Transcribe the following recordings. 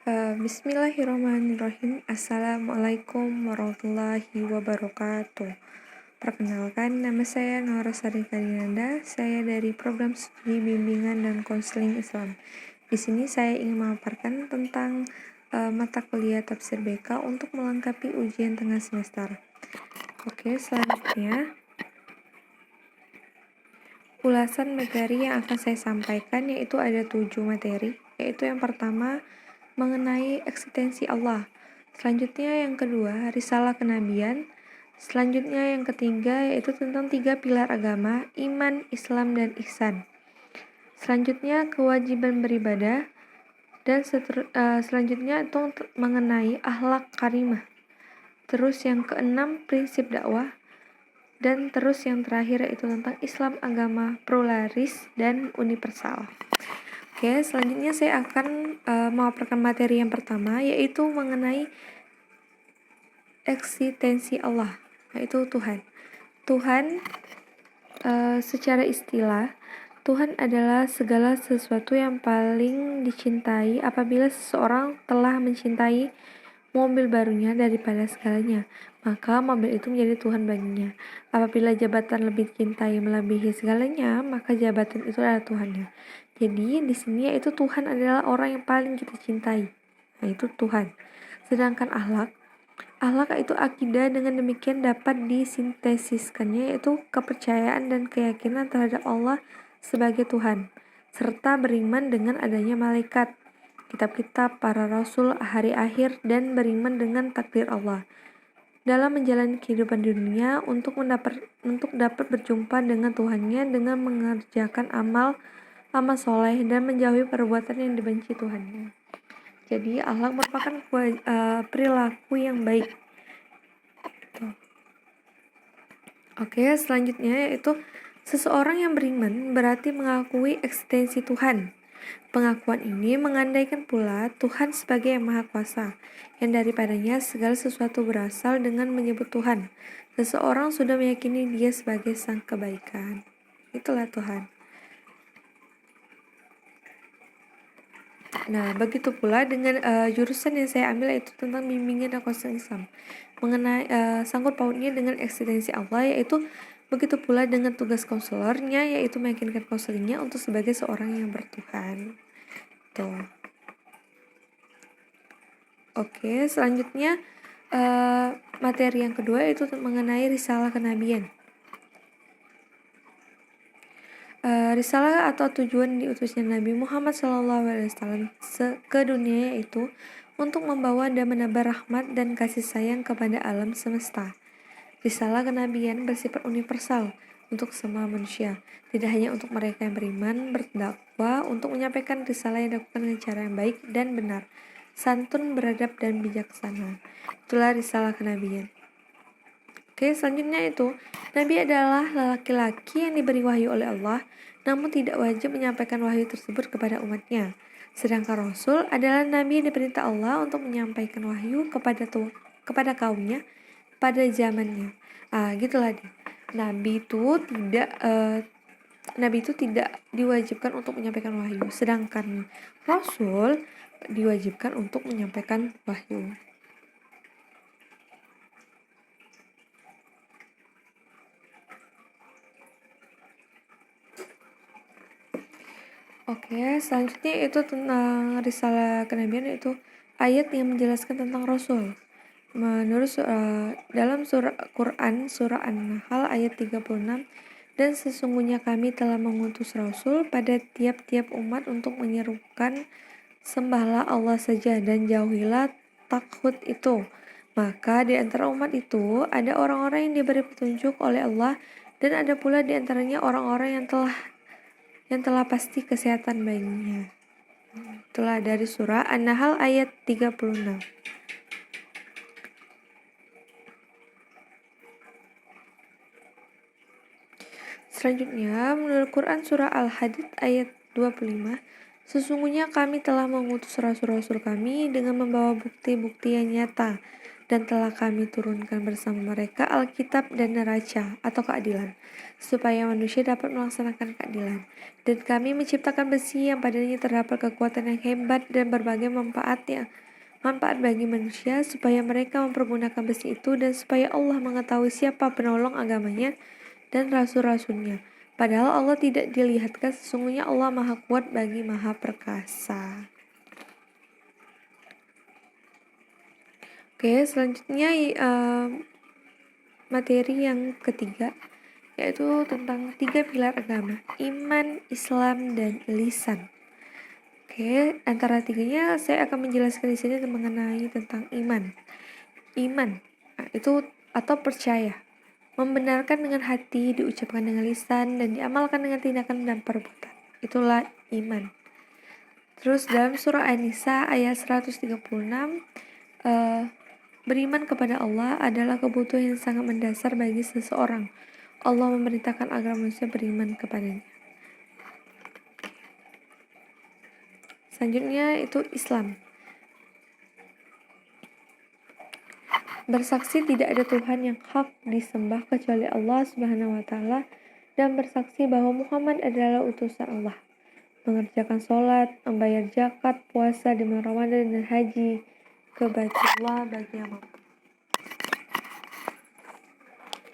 Bismillahirrahmanirrahim. Assalamualaikum warahmatullahi wabarakatuh. Perkenalkan, nama saya Nora Sari Kadinanda. Saya dari Program Studi Bimbingan dan Konseling Islam. Di sini saya ingin memaparkan tentang mata kuliah Tafsir BK untuk melengkapi ujian tengah semester. Oke, selanjutnya ulasan materi yang akan saya sampaikan yaitu ada 7 materi, yaitu yang pertama mengenai eksistensi Allah. Selanjutnya yang kedua, risalah kenabian. Selanjutnya yang ketiga yaitu tentang 3 pilar agama, iman, Islam, dan ihsan. Selanjutnya kewajiban beribadah. Dan selanjutnya itu mengenai akhlak karimah. Terus yang keenam prinsip dakwah. Dan terus yang terakhir yaitu tentang Islam agama pluralis dan universal. Oke, selanjutnya saya akan memaparkan materi yang pertama, yaitu mengenai eksistensi Allah, yaitu Tuhan. Tuhan secara istilah, Tuhan adalah segala sesuatu yang paling dicintai apabila seseorang telah mencintai mobil barunya daripada segalanya, maka mobil itu menjadi Tuhan baginya. Apabila jabatan lebih dicintai melebihi segalanya, maka jabatan itu adalah Tuhannya. Jadi di sini yaitu Tuhan adalah orang yang paling kita cintai, yaitu Tuhan. Sedangkan akhlak itu akidah, dengan demikian dapat disintesiskannya yaitu kepercayaan dan keyakinan terhadap Allah sebagai Tuhan, serta beriman dengan adanya malaikat, kitab-kitab, para rasul, hari akhir, dan beriman dengan takdir Allah dalam menjalani kehidupan di dunia untuk dapat berjumpa dengan Tuhannya dengan mengerjakan amal soleh dan menjauhi perbuatan yang dibenci Tuhannya. Jadi akhlak merupakan perilaku yang baik. Oke, selanjutnya yaitu seseorang yang beriman berarti mengakui eksistensi Tuhan. Pengakuan ini mengandaikan pula Tuhan sebagai yang maha kuasa, yang daripadanya segala sesuatu berasal dengan menyebut Tuhan. Seseorang sudah meyakini dia sebagai sang kebaikan. Itulah Tuhan. Nah, begitu pula dengan jurusan yang saya ambil yaitu tentang bimbingan dan konseling Islam. Mengenai sangkut pautnya dengan eksistensi Allah, yaitu begitu pula dengan tugas konselornya, yaitu meyakinkan konselingnya untuk sebagai seorang yang bertuhan. Tuh. Oke, selanjutnya materi yang kedua yaitu mengenai risalah kenabian. Risalah atau tujuan diutusnya Nabi Muhammad SAW ke dunia yaitu untuk membawa dan menebar rahmat dan kasih sayang kepada alam semesta. Risalah kenabian bersifat universal untuk semua manusia, tidak hanya untuk mereka yang beriman, berdakwah untuk menyampaikan risalah yang dilakukan dengan cara yang baik dan benar, santun, beradab, dan bijaksana. Itulah risalah kenabian. Oke, selanjutnya itu Nabi adalah laki-laki yang diberi wahyu oleh Allah, namun tidak wajib menyampaikan wahyu tersebut kepada umatnya. Sedangkan Rasul adalah Nabi yang diperintah Allah untuk menyampaikan wahyu kepada kaumnya pada zamannya. Gitulah dia. Nabi itu tidak diwajibkan untuk menyampaikan wahyu, sedangkan Rasul diwajibkan untuk menyampaikan wahyu. Oke, selanjutnya itu tentang risalah kenabian, yaitu ayat yang menjelaskan tentang Rasul. Menurut dalam surah Quran, surah An-Nahl ayat 36, dan sesungguhnya kami telah mengutus Rasul pada tiap-tiap umat untuk menyerukan sembahlah Allah saja dan jauhilah takhut itu. Maka di antara umat itu ada orang-orang yang diberi petunjuk oleh Allah, dan ada pula di antaranya orang-orang yang telah pasti kesehatan baginya. Itulah dari surah An-Nahl ayat 36. Selanjutnya, menurut Quran surah Al-Hadid ayat 25, sesungguhnya kami telah mengutus rasul-rasul kami dengan membawa bukti-bukti yang nyata, dan telah kami turunkan bersama mereka Alkitab dan neraca atau keadilan. supaya manusia dapat melaksanakan keadilan. Dan kami menciptakan besi yang padanya terdapat kekuatan yang hebat dan berbagai manfaat bagi manusia, supaya mereka mempergunakan besi itu dan supaya Allah mengetahui siapa penolong agamanya dan rasul-rasulnya. Padahal Allah tidak dilihatkan, sesungguhnya Allah Maha Kuat bagi Maha Perkasa. Oke, selanjutnya materi yang ketiga, yaitu tentang 3 pilar agama: iman, Islam, dan lisan. Oke, antara tiganya saya akan menjelaskan di sini mengenai tentang iman. Iman itu atau percaya, membenarkan dengan hati, diucapkan dengan lisan, dan diamalkan dengan tindakan dan perbuatan. Itulah iman. Terus dalam surah An-Nisa ayat 136, beriman kepada Allah adalah kebutuhan yang sangat mendasar bagi seseorang. Allah memerintahkan agar manusia beriman kepadanya. Selanjutnya itu Islam. Bersaksi tidak ada Tuhan yang hak disembah kecuali Allah Subhanahu wa taala, dan bersaksi bahwa Muhammad adalah utusan Allah. Mengerjakan sholat, membayar zakat, puasa di bulan Ramadan, dan haji ke Baitullah bagi yang mampu.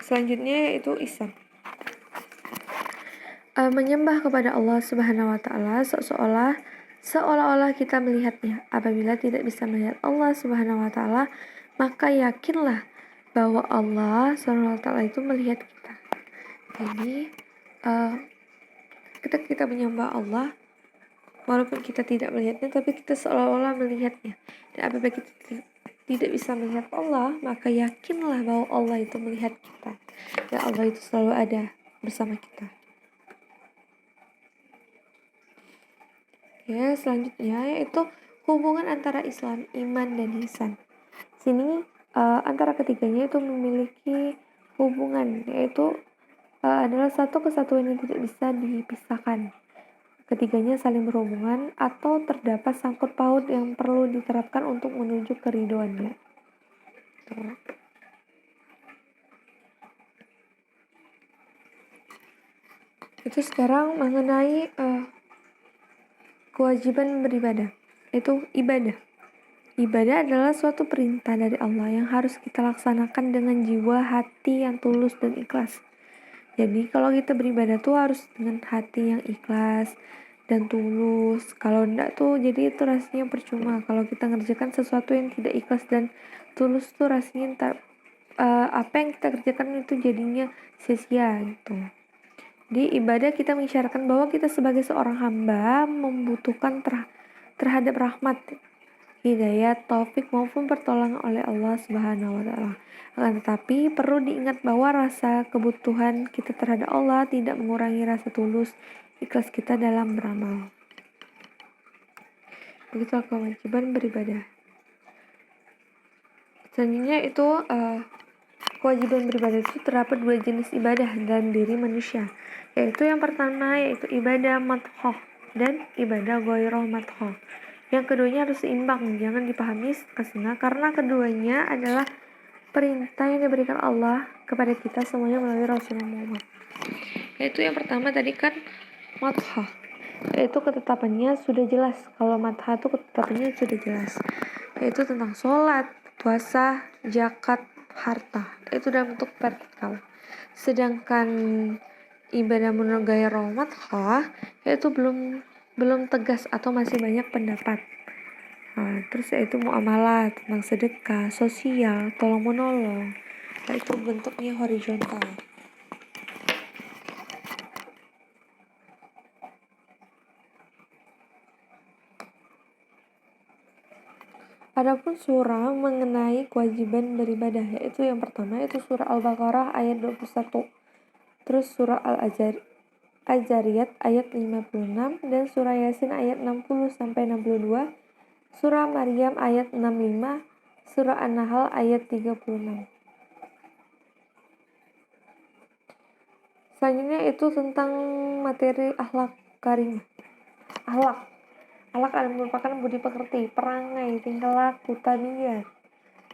Selanjutnya yaitu Ihsan. Menyembah kepada Allah Subhanahu wa taala seolah-olah kita melihatnya. Apabila tidak bisa melihat Allah Subhanahu wa taala, maka yakinlah bahwa Allah Subhanahu wa taala itu melihat kita. Jadi ketika kita menyembah Allah, walaupun kita tidak melihatnya, tapi kita seolah-olah melihatnya. Dan apabila kita tidak bisa melihat Allah, maka yakinlah bahwa Allah itu melihat kita, dan Allah itu selalu ada bersama kita. Ya, selanjutnya yaitu hubungan antara Islam, iman, dan ihsan. Sini antara ketiganya itu memiliki hubungan, yaitu adalah satu kesatuan yang tidak bisa dipisahkan. Ketiganya saling berhubungan atau terdapat sangkut paut yang perlu diterapkan untuk menuju keridhoannya. Itu sekarang mengenai kewajiban beribadah, itu ibadah. Ibadah adalah suatu perintah dari Allah yang harus kita laksanakan dengan jiwa, hati yang tulus dan ikhlas. Jadi kalau kita beribadah tuh harus dengan hati yang ikhlas dan tulus. Kalau enggak tuh jadi itu rasanya percuma. Kalau kita ngerjakan sesuatu yang tidak ikhlas dan tulus tuh rasanya apa yang kita kerjakan itu jadinya sia-sia gitu. Di ibadah kita mengisyaratkan bahwa kita sebagai seorang hamba membutuhkan terhadap rahmat, hidayat, taufik maupun pertolongan oleh Allah Subhanahu wa taala. Akan tetapi perlu diingat bahwa rasa kebutuhan kita terhadap Allah tidak mengurangi rasa tulus ikhlas kita dalam beramal. Begitu kewajiban beribadah. Selanjutnya itu kewajiban beribadah itu terdapat 2 jenis ibadah dalam diri manusia, yaitu yang pertama yaitu ibadah madhoh dan ibadah ghoirah madhoh. Yang keduanya harus seimbang, jangan dipahami setengah-setengah, karena keduanya adalah perintah yang diberikan Allah kepada kita semuanya melalui Rasulullah Muhammad. Yaitu yang pertama tadi kan madhoh, yaitu ketetapannya sudah jelas. Kalau madhoh itu ketetapannya sudah jelas, yaitu tentang sholat, puasa, zakat, harta, itu dalam bentuk vertikal. Sedangkan ibadah menurut gaya madhoh yaitu belum tegas atau masih banyak pendapat. Terus yaitu muamalah, tentang sedekah, sosial, tolong menolong, itu bentuknya horizontal. Adapun surah mengenai kewajiban beribadah, yaitu yang pertama yaitu surah Al-Baqarah ayat 21, terus surah Al-Zariyat ayat 56, dan surah Yasin ayat 60-62, surah Maryam ayat 65, surah An-Nahl ayat 36. Selanjutnya itu tentang materi akhlak karimah. Akhlak adalah merupakan budi pekerti, perangai, tingkah laku, tabiat,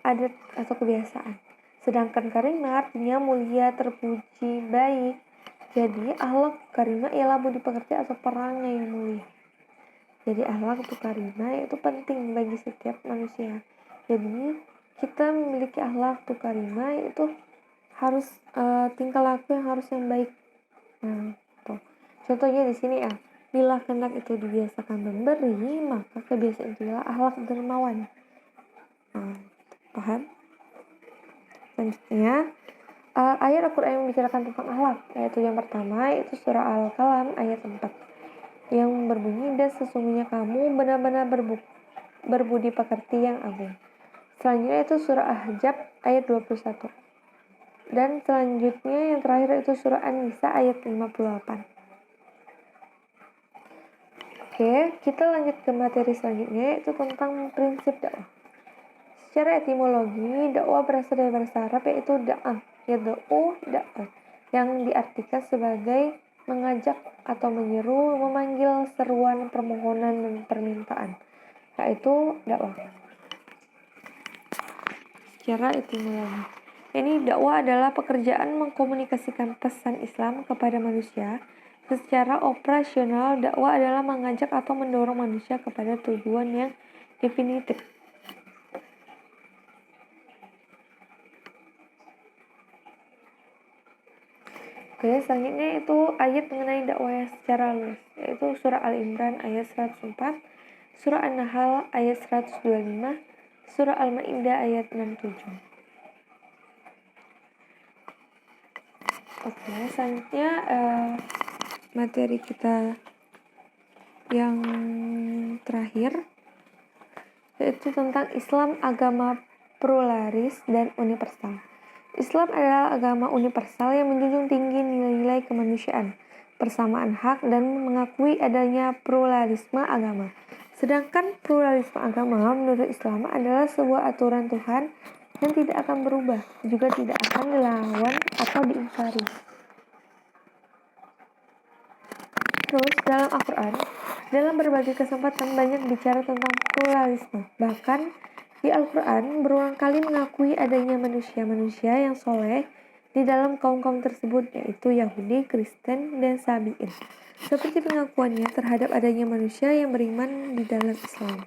adat atau kebiasaan. Sedangkan karimah artinya mulia, terpuji, baik, Jadi akhlak karimah ialah budi pekerti atau perangai yang mulia. Jadi akhlak karimah itu penting bagi setiap manusia. Jadi kita memiliki akhlak karimah itu harus tingkah laku yang harus yang baik. Nah, tuh. Contohnya di sini ya, bila kehendak itu dibiasakan memberi, maka kebiasaan itu adalah akhlak dermawan. Nah, paham? Selanjutnya, ayat Al-Quran yang membicarakan tentang akhlak, yaitu yang pertama yaitu surah Al-Qalam ayat 4 yang berbunyi, dan sesungguhnya kamu benar-benar berbudi pekerti yang agung. Selanjutnya itu surah Ahzab ayat 21. Dan selanjutnya yang terakhir itu surah An-Nisa ayat 58. Oke, kita lanjut ke materi selanjutnya yaitu tentang prinsip dakwah. Secara etimologi, dakwah berasal dari bahasa Arab yaitu da'ah, dakwah, yang diartikan sebagai mengajak atau menyeru, memanggil, seruan, permohonan, dan permintaan, yaitu dakwah. Secara etimologi, ini dakwah adalah pekerjaan mengkomunikasikan pesan Islam kepada manusia. Secara operasional, dakwah adalah mengajak atau mendorong manusia kepada tujuan yang definitif. Oke, selanjutnya itu ayat mengenai dakwah secara luas, yaitu surah Al-Imran ayat 104, surah An-Nahl ayat 125, surah Al-Maidah ayat 67. Oke, selanjutnya materi kita yang terakhir yaitu tentang Islam, agama pluralis dan universal. Islam adalah agama universal yang menjunjung tinggi nilai-nilai kemanusiaan, persamaan hak, dan mengakui adanya pluralisme agama. Sedangkan pluralisme agama menurut Islam adalah sebuah aturan Tuhan yang tidak akan berubah, juga tidak akan dilawan atau diingkari. Terus dalam Al-Quran, dalam berbagai kesempatan banyak bicara tentang pluralisme. Bahkan di Al-Quran berulang kali mengakui adanya manusia-manusia yang soleh di dalam kaum-kaum tersebut, yaitu Yahudi, Kristen, dan Sabi'in. Seperti pengakuannya terhadap adanya manusia yang beriman di dalam Islam.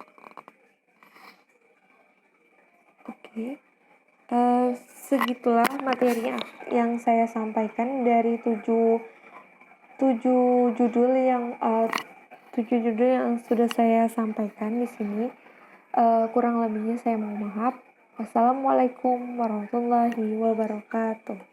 Oke. Segitulah materi yang saya sampaikan dari tujuh judul yang sudah saya sampaikan di sini. Kurang lebihnya saya mohon maaf. Wassalamualaikum warahmatullahi wabarakatuh.